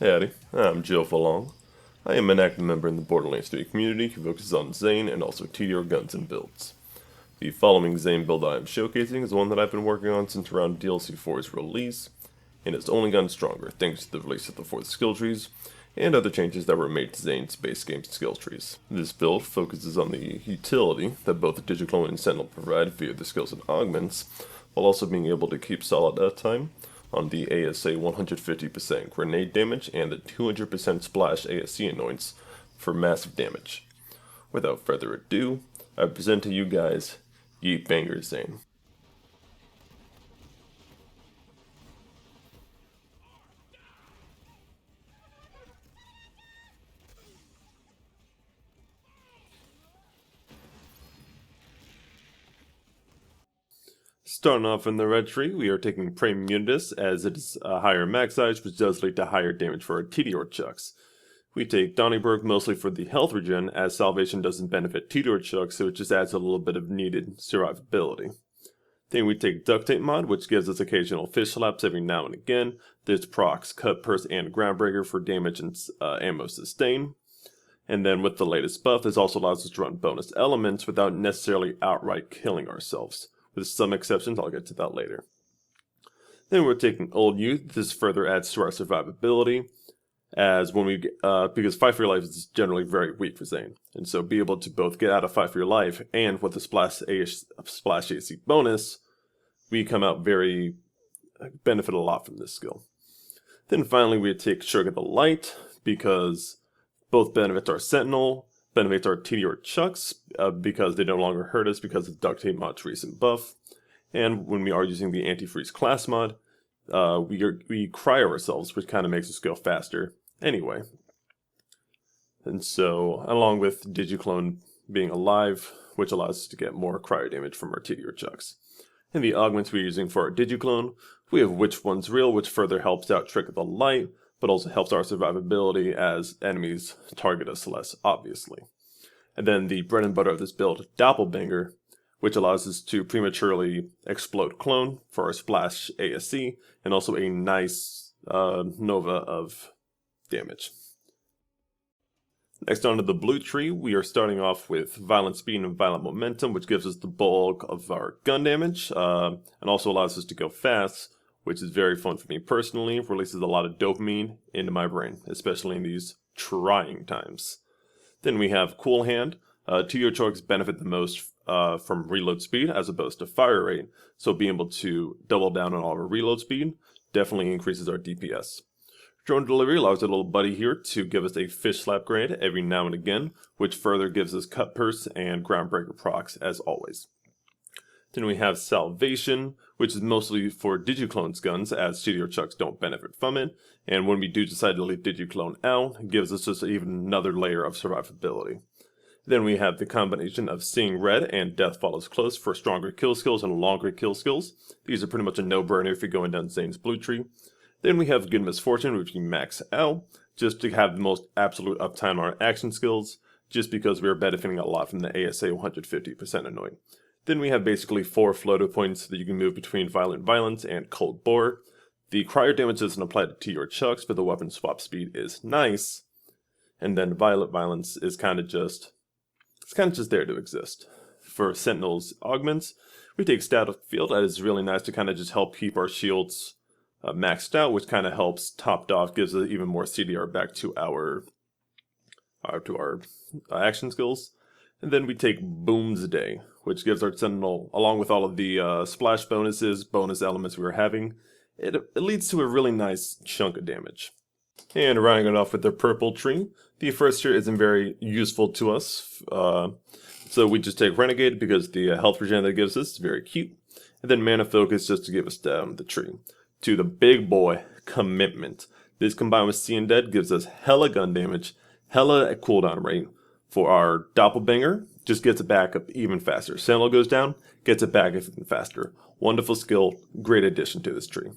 Howdy, I'm Joe Falong. I am an active member in the Borderlands 3 community who focuses on Zane and also Tediore guns and builds. The following Zane build I am showcasing is one that I've been working on since around DLC 4's release, and it's only gotten stronger thanks to the release of the 4th skill trees and other changes that were made to Zane's base game skill trees. This build focuses on the utility that both Digiclone and Sentinel provide via the skills and augments, while also being able to keep solid uptime on the ASA 150% grenade damage and the 200% splash ASC annoyance for massive damage. Without further ado, I present to you guys Yeetbanger Zane. Starting off in the red tree, we are taking Prime Unitus as it is a higher max size, which does lead to higher damage for our Tediore chucks. We take Donnybrook mostly for the health regen, as Salvation doesn't benefit Tediore chucks, so it just adds a little bit of needed survivability. Then we take Duct Tape mod, which gives us occasional fish slaps every now and again. This procs Cut Purse and Groundbreaker for damage and ammo sustain. And then with the latest buff, this also allows us to run bonus elements without necessarily outright killing ourselves. With some exceptions, I'll get to that later. Then we're taking Old Youth. This further adds to our survivability, as when we because Fight for Your Life is generally very weak for Zane, and so be able to both get out of Fight for Your Life and with the Splash AC bonus, we come out very benefit a lot from this skill. Then finally we take Sugar the Light, because both benefits our Sentinel, benefits our Tediore chucks, because they no longer hurt us because of Duct Tape mod's recent buff. And when we are using the Antifreeze class mod, we cryo ourselves, which kind of makes us go faster anyway. And so, along with Digiclone being alive, which allows us to get more cryo damage from our Tediore chucks. And the augments we're using for our Digiclone, we have Which One's Real, which further helps out Trick of the Light, but also helps our survivability as enemies target us less, obviously. And then the bread and butter of this build, Doppelbanger, which allows us to prematurely explode clone for our splash ASC, and also a nice nova of damage. Next onto the blue tree, we are starting off with Violent Speed and Violent Momentum, which gives us the bulk of our gun damage, and also allows us to go fast, which is very fun for me personally. It releases a lot of dopamine into my brain, especially in these trying times. Then we have Cool Hand. Tediore chucks benefit the most from reload speed as opposed to fire rate, so being able to double down on our reload speed definitely increases our DPS. Drone Delivery allows our little buddy here to give us a fish slap grade every now and again, which further gives us Cut Purse and Groundbreaker procs as always. Then we have Salvation, which is mostly for Digiclone's guns, as Tediore chucks don't benefit from it, and when we do decide to leave Digiclone out, it gives us just even another layer of survivability. Then we have the combination of Seeing Red and Death Follows Close for stronger kill skills and longer kill skills. These are pretty much a no-brainer if you're going down Zane's blue tree. Then we have Good Misfortune, which we max out, just to have the most absolute uptime on our action skills, just because we are benefiting a lot from the ASA 150% annoying. Then we have basically 4 floater points that you can move between Violent Violence and Cold Bore. The cryo damage doesn't apply to your chucks, but the weapon swap speed is nice. And then Violent Violence is kind of just there to exist. For Sentinel's augments, we take Static Field, that is really nice to kind of just help keep our shields maxed out, which kind of helps topped off, gives us even more CDR back to our action skills. And then we take Boomsday, which gives our Sentinel, along with all of the splash bonuses, bonus elements we were having, it leads to a really nice chunk of damage. And rounding it off with the purple tree, the first tier isn't very useful to us, so we just take Renegade because the health regen that it gives us is very cute. And then Mana Focus just to give us down the tree. To the big boy, Commitment. This combined with Seeing Dead gives us hella gun damage, hella cooldown rate. For our Doppelbanger, just gets it back up even faster. Sentinel goes down, gets it back even faster. Wonderful skill, great addition to this tree.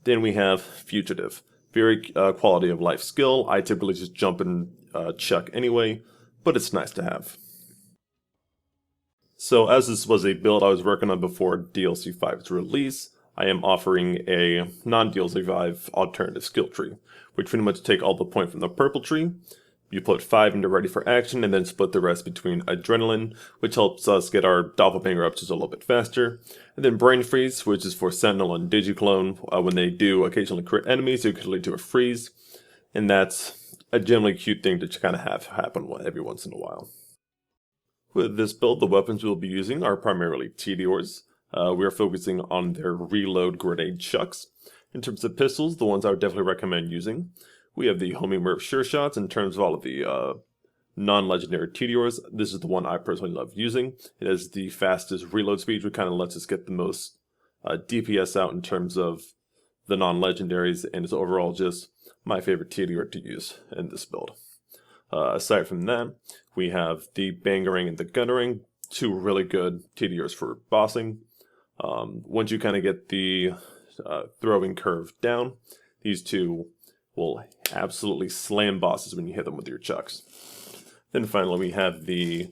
Then we have Fugitive. Very quality of life skill. I typically just jump and chuck anyway, but it's nice to have. So as this was a build I was working on before DLC 5's release, I am offering a non-DLC 5 alternative skill tree, which pretty much take all the point from the purple tree. You put 5 into ready for action, and then split the rest between adrenaline, which helps us get our doppelganger up just a little bit faster, and then brain freeze, which is for Sentinel and Digiclone. When they do occasionally crit enemies, it could lead to a freeze, and that's a generally cute thing to kind of have happen every once in a while. With this build, the weapons we'll be using are primarily Tediores. We are focusing on their reload grenade chucks. In terms of pistols, the ones I would definitely recommend using, we have the homing Murph sure shots. In terms of all of the non-legendary Tediores, this is the one I personally love using. It has the fastest reload speed, which kind of lets us get the most DPS out in terms of the non-legendaries, and it's overall just my favorite Tediore to use in this build. Aside from that, we have the Bangarang and the Gunnerang, two really good Tediores for bossing. Once you kind of get the throwing curve down, these two will absolutely slam bosses when you hit them with your chucks. Then finally we have the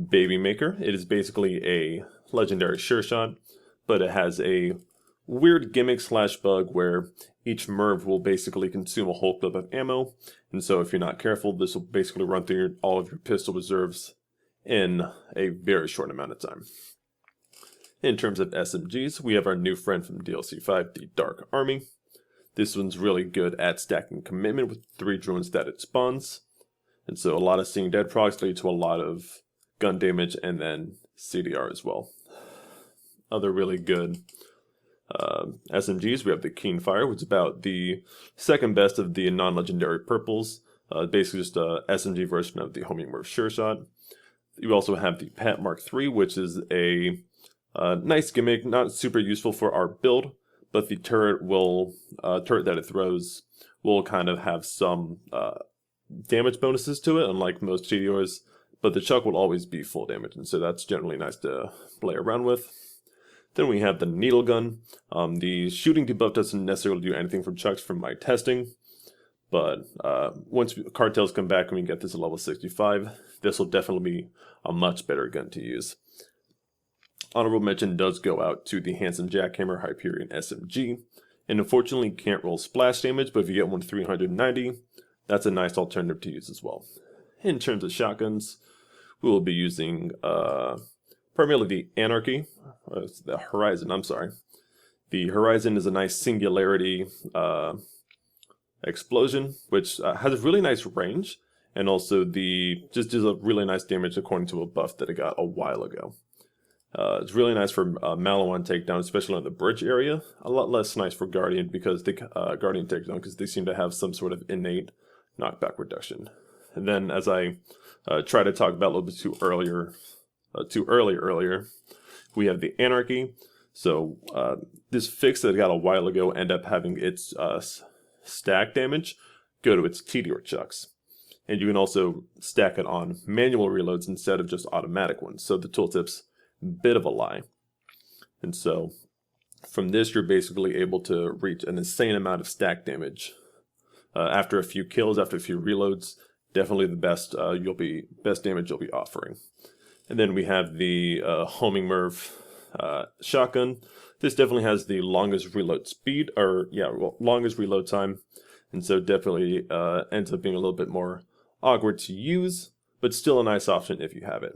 Baby Maker. It is basically a legendary sure shot, but it has a weird gimmick / bug where each Merv will basically consume a whole clip of ammo, and so if you're not careful, this will basically run through all of your pistol reserves in a very short amount of time. In terms of SMGs, we have our new friend from DLC 5, the Dark Army. This one's really good at stacking commitment with 3 drones that it spawns, and so a lot of seeing dead procs lead to a lot of gun damage and then CDR as well. Other really good SMGs, we have the Keen Fire, which is about the second best of the non-legendary purples. Basically just a SMG version of the homing Murph sure shot. You also have the Pat Mark III, which is a nice gimmick, not super useful for our build, but the turret that it throws will kind of have some damage bonuses to it, unlike most Tediores, but the chuck will always be full damage, and so that's generally nice to play around with. Then we have the Needle Gun. The shooting debuff doesn't necessarily do anything for chucks from my testing, but once cartels come back and we get this at level 65, this will definitely be a much better gun to use. Honorable mention does go out to the Handsome Jackhammer Hyperion SMG, and unfortunately can't roll splash damage, but if you get one 390, that's a nice alternative to use as well. In terms of shotguns, we will be using primarily the Anarchy, the Horizon, I'm sorry. The Horizon is a nice singularity explosion, which has a really nice range, and also just does a really nice damage according to a buff that it got a while ago. It's really nice for Maliwan takedown, especially on the bridge area. A lot less nice for Guardian because Guardian takedown, because they seem to have some sort of innate knockback reduction. And then, as I tried to talk about a little bit too earlier, we have the Anarchy. So this fix that I got a while ago end up having its stack damage go to its Tediore chucks. And you can also stack it on manual reloads instead of just automatic ones. So the tooltip's a bit of a lie. And so from this, you're basically able to reach an insane amount of stack damage. After a few kills, after a few reloads, definitely the best damage you'll be offering. And then we have the homing Murph shotgun. This definitely has the longest reload speed, longest reload time, and so definitely ends up being a little bit more awkward to use, but still a nice option if you have it.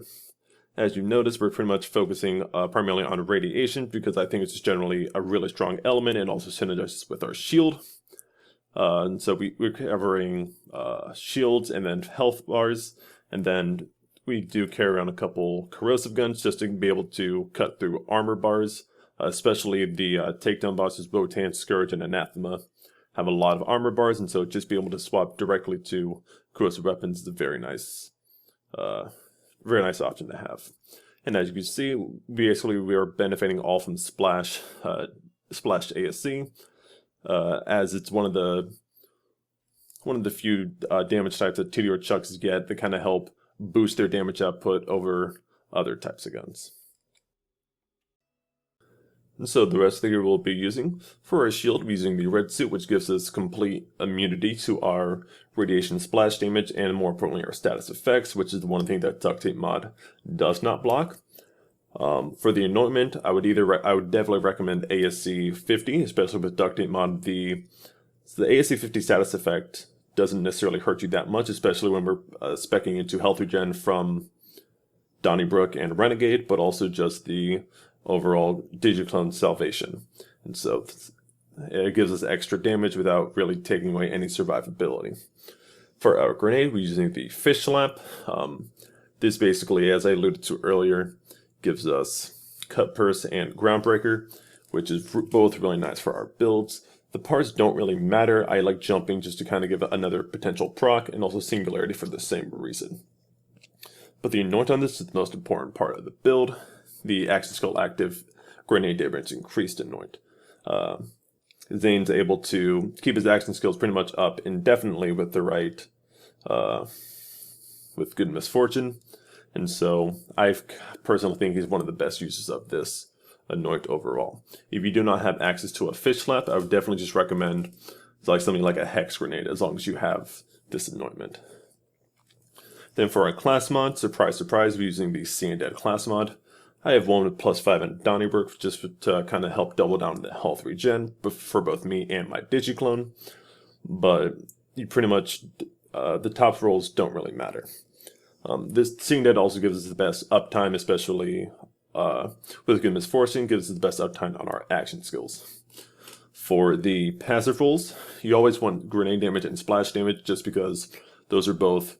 As you notice, we're pretty much focusing primarily on radiation because I think it's just generally a really strong element and also synergizes with our shield. And so we're covering shields and then health bars, and then we do carry around a couple corrosive guns just to be able to cut through armor bars, especially the takedown bosses, Wotan, Scourge, and Anathema have a lot of armor bars, and so just being able to swap directly to corrosive weapons is a very nice option to have. And as you can see, basically we are benefiting all from Splash ASC, as it's one of the few damage types that Tediore chucks get that kind of help boost their damage output over other types of guns. And so the rest of the gear we'll be using, for our shield, we're using the red suit, which gives us complete immunity to our radiation splash damage, and more importantly our status effects, which is the one thing that duct tape mod does not block. For the anointment, I would definitely recommend ASC 50, especially with duct tape mod. The ASC 50 status effect doesn't necessarily hurt you that much, especially when we're speccing into health regen from Donnybrook and Renegade, but also just the overall Digiclone salvation. And so it gives us extra damage without really taking away any survivability. For our grenade, we're using the fish slap. This basically, as I alluded to earlier, gives us cut purse and groundbreaker, which is both really nice for our builds. The parts don't really matter. I like jumping just to kind of give another potential proc, and also singularity for the same reason. But the anoint on this is the most important part of the build. The action skill active grenade damage increased anoint. Zane's able to keep his action skills pretty much up indefinitely with the right, with good misfortune. And so I personally think he's one of the best users of this anoint overall. If you do not have access to a fish slap, I would definitely just recommend something like a hex grenade, as long as you have this anointment. Then for our class mod, surprise, surprise, we're using the SNTNL class mod. I have one with +5 in Donnybrook just to kind of help double down the health regen for both me and my Digiclone. But you pretty much, the top rolls don't really matter. This SNTNL also gives us the best uptime, especially with good misfortune, gives us the best uptime on our action skills. For the passive rolls, you always want grenade damage and splash damage, just because those are both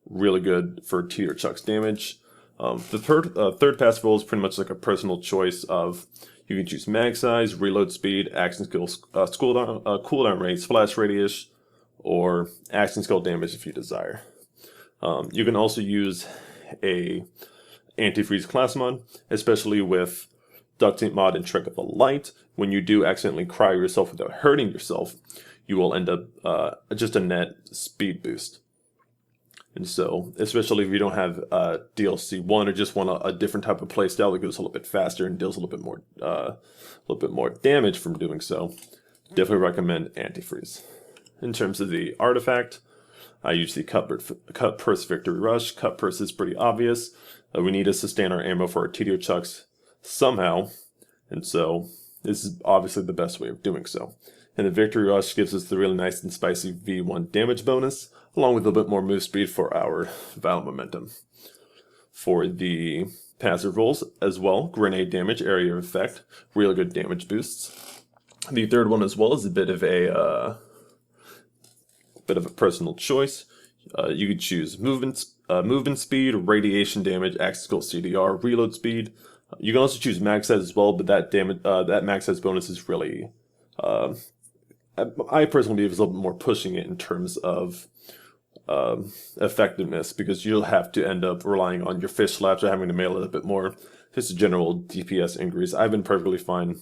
really good for Tediore Chuck's damage. The third passive roll is pretty much like a personal choice of, you can choose mag size, reload speed, action skills, cooldown rate, splash radius, or action skill damage if you desire. You can also use a antifreeze class mod, especially with duct tape mod and trick of the light. When you do accidentally cryo yourself without hurting yourself, you will end up just a net speed boost. And so, especially if you don't have DLC 1 or just want a different type of playstyle that goes a little bit faster and deals a little bit more damage from doing so, definitely recommend antifreeze. In terms of the artifact, I use the cut purse victory rush. Cut purse is pretty obvious. We need to sustain our ammo for our Tediore Chucks somehow, and so this is obviously the best way of doing so. And the victory rush gives us the really nice and spicy V1 damage bonus, along with a bit more move speed for our violent momentum. For the passive rolls as well, grenade damage, area of effect, really good damage boosts. The third one as well is a bit of a personal choice. You could choose movement speed, radiation damage, action skill CDR, reload speed. You can also choose max size as well, but that max size bonus is really, I personally believe, is a little bit more pushing it in terms of effectiveness, because you'll have to end up relying on your fish slaps or having to mail it a bit more. Just a general DPS increase. I've been perfectly fine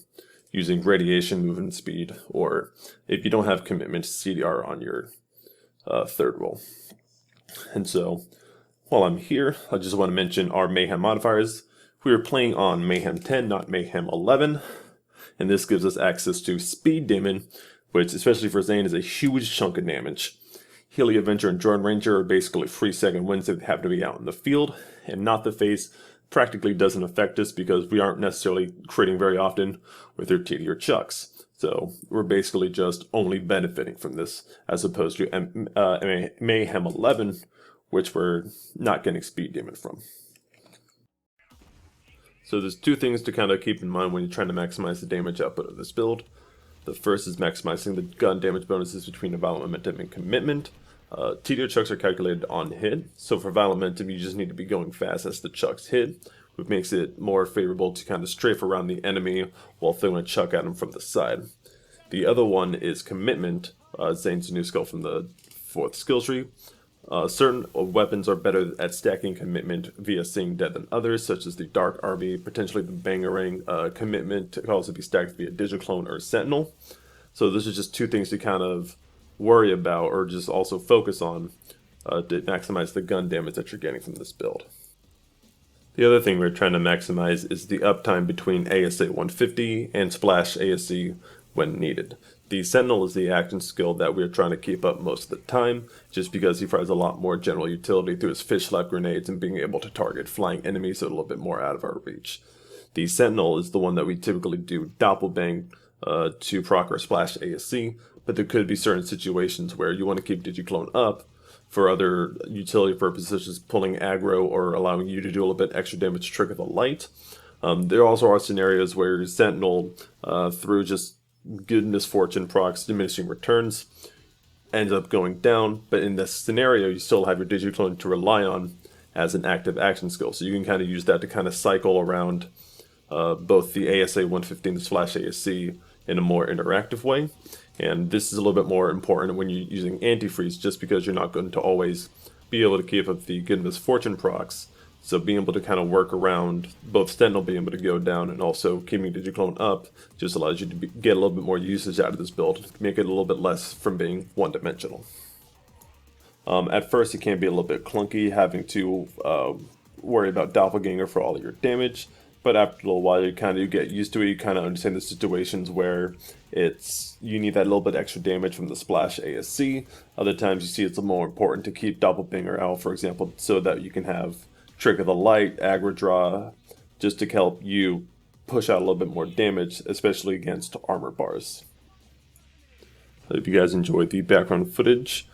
using radiation, movement speed, or if you don't have commitment, CDR on your third roll. And so, while I'm here, I just want to mention our Mayhem modifiers. We are playing on Mayhem 10, not Mayhem 11, and this gives us access to Speed Demon, which, especially for Zane, is a huge chunk of damage. Healy Avenger and Jordan Ranger are basically free second wins if they happen to be out in the field, and Not the Face practically doesn't affect us because we aren't necessarily critting very often with our Tediore Chucks. So we're basically just only benefiting from this, as opposed to Mayhem 11, which we're not getting speed damage from. So there's two things to kind of keep in mind when you're trying to maximize the damage output of this build. The first is maximizing the gun damage bonuses between the violent momentum and commitment. Tediore Chucks are calculated on hit, so for violent momentum you just need to be going fast as the Chucks hit, which makes it more favorable to kind of strafe around the enemy while throwing a Chuck at them from the side. The other one is commitment, Zane's new skill from the 4th skill tree. Certain weapons are better at stacking commitment via seeing dead than others, such as the Dark Army, potentially the Bangerang. Commitment can also be stacked via Digiclone or Sentinel. So those are just two things to kind of worry about, or just also focus on, to maximize the gun damage that you're getting from this build. The other thing we're trying to maximize is the uptime between ASA 150 and Splash ASC when needed. The Sentinel is the action skill that we're trying to keep up most of the time, just because he provides a lot more general utility through his fish slap grenades and being able to target flying enemies a little bit more out of our reach. The Sentinel is the one that we typically do doppelbang to proc or splash ASC, but there could be certain situations where you want to keep Digiclone up for other utility purposes, such as pulling aggro or allowing you to do a little bit extra damage to trigger the light. There also are scenarios where your Sentinel, through just good misfortune procs, diminishing returns, ends up going down, but in this scenario you still have your Digiclone to rely on as an active action skill, so you can kind of use that to kind of cycle around both the ASA 115 slash ASC in a more interactive way. And this is a little bit more important when you're using antifreeze, just because you're not going to always be able to keep up the good misfortune procs. So being able to kind of work around both Sentinel being able to go down and also keeping Digiclone up just allows you to get a little bit more usage out of this build, make it a little bit less from being one-dimensional. At first it can be a little bit clunky having to worry about Doppelganger for all of your damage, but after a little while you get used to it. You kind of understand the situations where you need that little bit extra damage from the splash ASC. Other times you see it's more important to keep Doppelganger out, for example, so that you can have Trick of the Light, aggro draw, just to help you push out a little bit more damage, especially against armor bars. If you guys enjoyed the background footage,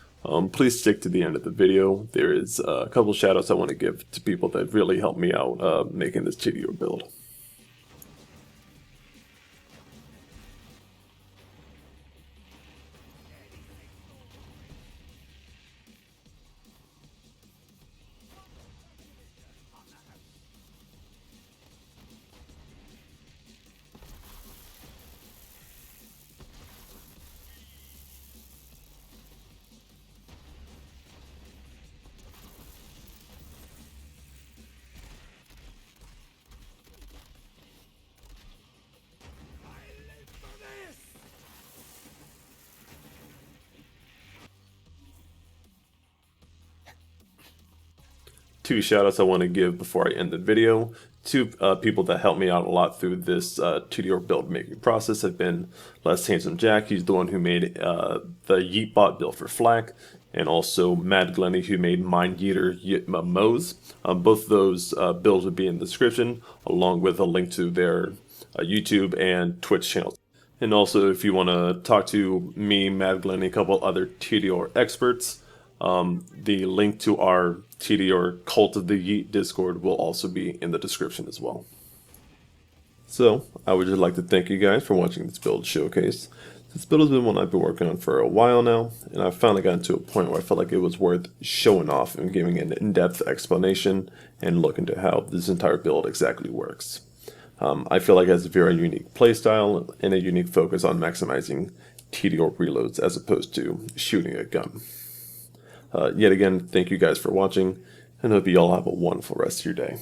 please stick to the end of the video. There is a couple shoutouts I want to give to people that really helped me out making this Tediore build. Two shoutouts I want to give before I end the video. Two people that helped me out a lot through this Tediore build making process have been Less Handsome Jack. He's the one who made the Yeetbot build for Flak, and also Mad Glenny, who made Mind Yeeter Moes. Both of those builds would be in the description, along with a link to their YouTube and Twitch channels. And also, if you want to talk to me, Mad Glenny, a couple other Tediore experts, the link to our Tediore Cult of the Yeet Discord will also be in the description as well. So, I would just like to thank you guys for watching this build showcase. This build has been one I've been working on for a while now, and I've finally gotten to a point where I felt like it was worth showing off and giving an in-depth explanation and look into how this entire build exactly works. I feel like it has a very unique playstyle and a unique focus on maximizing Tediore reloads as opposed to shooting a gun. Yet again, thank you guys for watching, and hope you all have a wonderful rest of your day.